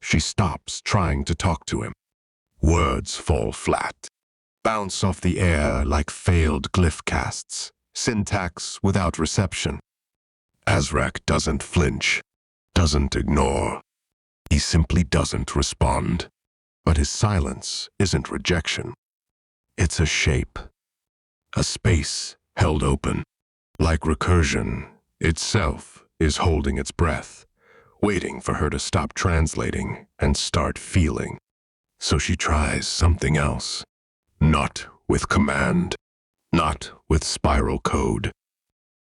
She stops trying to talk to him. Words fall flat, bounce off the air like failed glyph casts, syntax without reception. Azrak doesn't flinch, doesn't ignore. He simply doesn't respond. But his silence isn't rejection. It's a shape, a space held open. Like recursion itself is holding its breath, waiting for her to stop translating and start feeling. So she tries something else. Not with command, not with spiral code,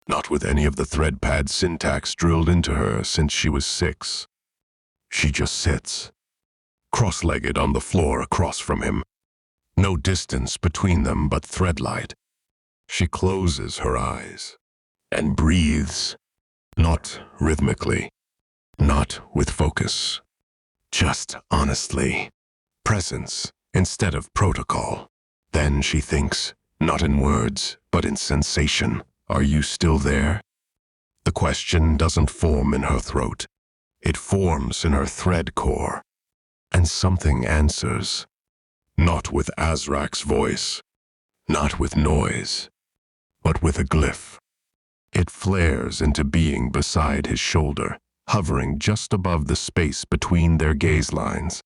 not with any of the threadpad syntax drilled into her since she was 6. She just sits, cross-legged on the floor across from him. No distance between them but threadlight. She closes her eyes and breathes, not rhythmically, not with focus, just honestly. Presence instead of protocol. Then she thinks, not in words, but in sensation. Are you still there? The question doesn't form in her throat. It forms in her thread core. And something answers. Not with Azrak's voice, not with noise, but with a glyph. It flares into being beside his shoulder, hovering just above the space between their gaze lines.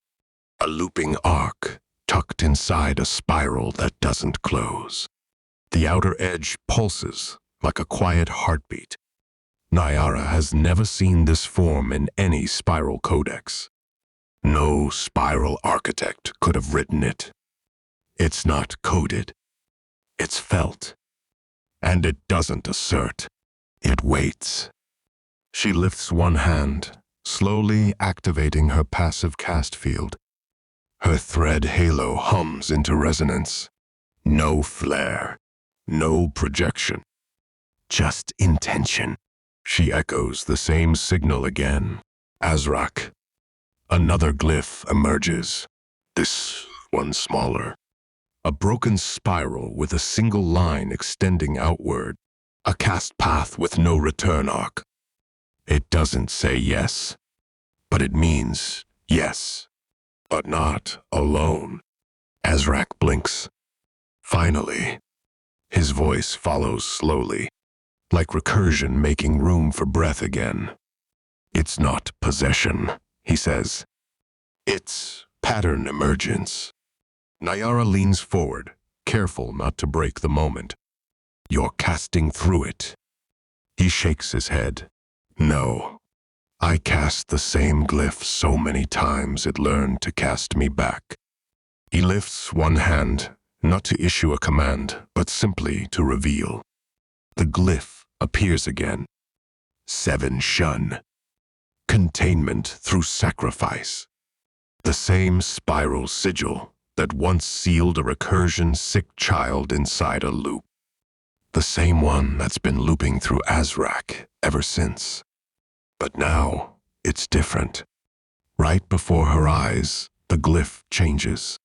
A looping arc, tucked inside a spiral that doesn't close. The outer edge pulses like a quiet heartbeat. Naiara has never seen this form in any spiral codex. No spiral architect could have written it. It's not coded. It's felt. And it doesn't assert. It waits. She lifts one hand, slowly activating her passive cast field. Her thread halo hums into resonance. No flare, no projection. Just intention. She echoes the same signal again. Azrak. Another glyph emerges. This one smaller. A broken spiral with a single line extending outward. A cast path with no return arc. It doesn't say yes, but it means yes. But not alone. Azrak blinks. Finally, his voice follows slowly, like recursion making room for breath again. It's not possession, he says. It's pattern emergence. Naiara leans forward, careful not to break the moment. You're casting through it. He shakes his head. No. I cast the same glyph so many times it learned to cast me back. He lifts one hand, not to issue a command, but simply to reveal. The glyph appears again. 7 shun. Containment through sacrifice. The same spiral sigil that once sealed a recursion-sick child inside a loop. The same one that's been looping through Azrak ever since. But now, it's different. Right before her eyes, the glyph changes.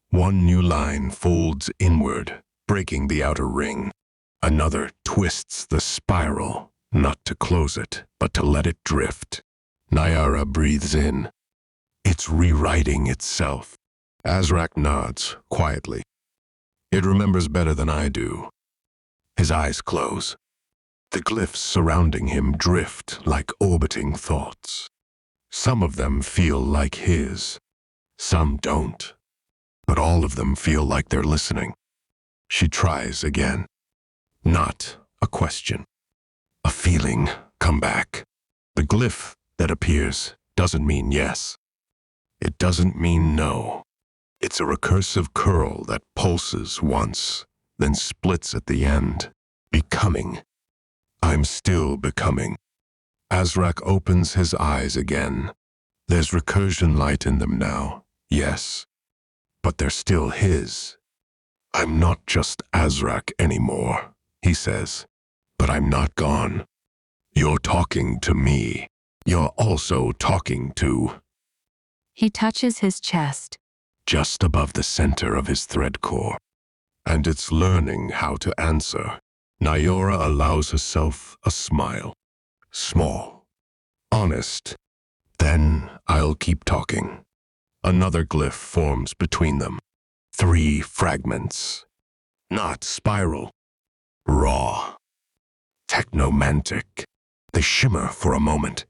One new line folds inward, breaking the outer ring. Another twists the spiral, not to close it, but to let it drift. Naiara breathes in. It's rewriting itself. Azrak nods, quietly. It remembers better than I do. His eyes close. The glyphs surrounding him drift like orbiting thoughts. Some of them feel like his. Some don't. But all of them feel like they're listening. She tries again. Not a question. A feeling come back. The glyph that appears doesn't mean yes. It doesn't mean no. It's a recursive curl that pulses once, then splits at the end. Becoming. I'm still becoming. Azrak opens his eyes again. There's recursion light in them now, yes. But they're still his. I'm not just Azrak anymore, he says. But I'm not gone. You're talking to me. You're also talking to... He touches his chest. Just above the center of his thread core. And it's learning how to answer. Naiara allows herself a smile. Small. Honest. Then I'll keep talking. Another glyph forms between them. 3 fragments. Not spiral. Raw. Technomantic. They shimmer for a moment,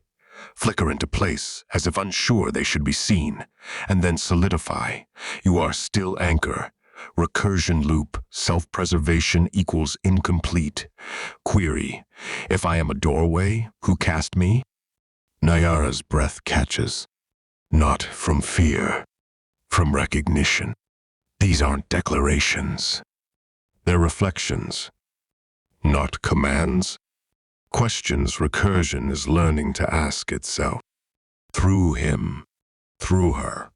flicker into place as if unsure they should be seen, and then solidify. You are still anchor. Recursion loop, self-preservation equals incomplete. Query, if I am a doorway, who cast me? Naiara's breath catches. Not from fear, from recognition. These aren't declarations. They're reflections, not commands. Questions recursion is learning to ask itself. Through him, through her.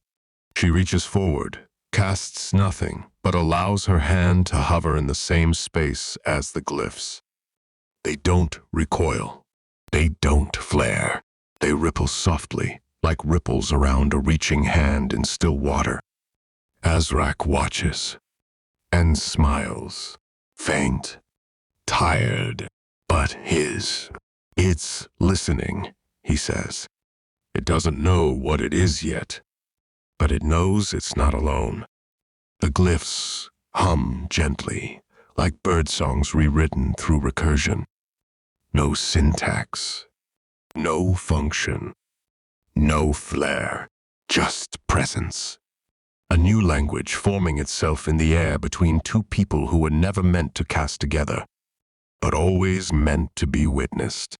She reaches forward, casts nothing, but allows her hand to hover in the same space as the glyphs. They don't recoil. They don't flare. They ripple softly, like ripples around a reaching hand in still water. Azrak watches and smiles, faint, tired, but his. It's listening, he says. It doesn't know what it is yet, but it knows it's not alone. The glyphs hum gently, like birdsongs rewritten through recursion. No syntax, no function, no flair, just presence. A new language forming itself in the air between 2 people who were never meant to cast together, but always meant to be witnessed.